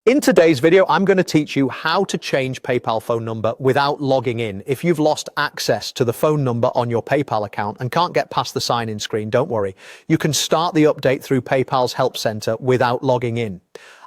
In today's video, I'm going to teach you how to change PayPal phone number without logging in. If you've lost access to the phone number on your PayPal account and can't get past the sign-in screen, don't worry. You can start the update through PayPal's Help Center without logging in.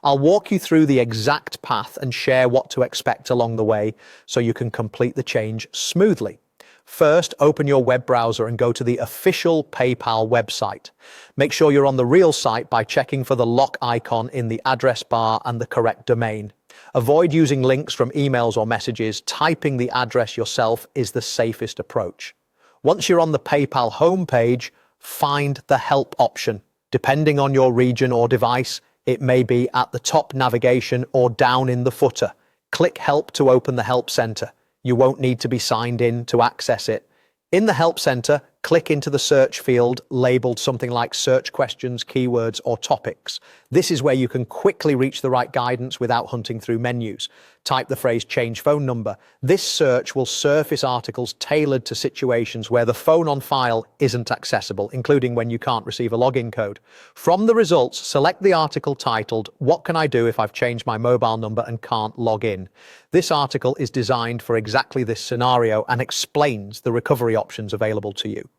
I'll walk you through the exact path and share what to expect along the way so you can complete the change smoothly. First, open your web browser and go to the official PayPal website. Make sure you're on the real site by checking for the lock icon in the address bar and the correct domain. Avoid using links from emails or messages. Typing the address yourself is the safest approach. Once you're on the PayPal homepage, find the Help option. Depending on your region or device, it may be at the top navigation or down in the footer. Click Help to open the Help Center. You won't need to be signed in to access it. In the Help Center, click into the search field labeled something like search questions, keywords, or topics. This is where you can quickly reach the right guidance without hunting through menus. Type the phrase change phone number. This search will surface articles tailored to situations where the phone on file isn't accessible, including when you can't receive a login code. From the results, select the article titled, "What can I do if I've changed my mobile number and can't log in?" This article is designed for exactly this scenario and explains the recovery options available to you.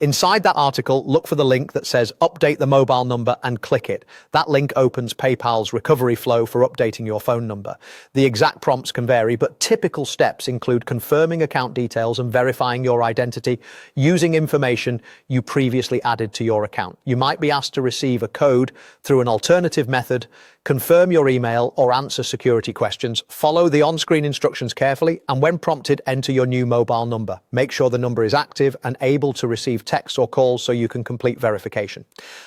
Inside that article, look for the link that says update the mobile number and click it. That link opens PayPal's recovery flow for updating your phone number. The exact prompts can vary, but typical steps include confirming account details and verifying your identity using information you previously added to your account. You might be asked to receive a code through an alternative method, confirm your email, or answer security questions. Follow the on-screen instructions carefully, and when prompted, enter your new mobile number. Make sure the number is active and able to receive texts or calls so you can complete verification.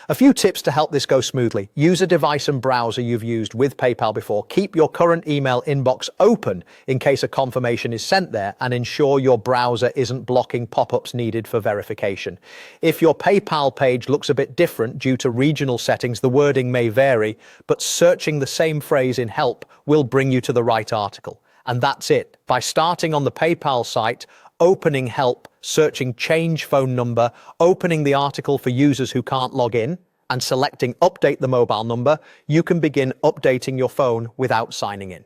A few tips to help this go smoothly. Use a device and browser you've used with PayPal before. Keep your current email inbox open in case a confirmation is sent there, and ensure your browser isn't blocking pop-ups needed for verification. If your PayPal page looks a bit different due to regional settings, the wording may vary, but searching the same phrase in Help will bring you to the right article. And that's it. By starting on the PayPal site, opening Help, searching change phone number, opening the article for users who can't log in, and selecting update the mobile number, you can begin updating your phone without signing in.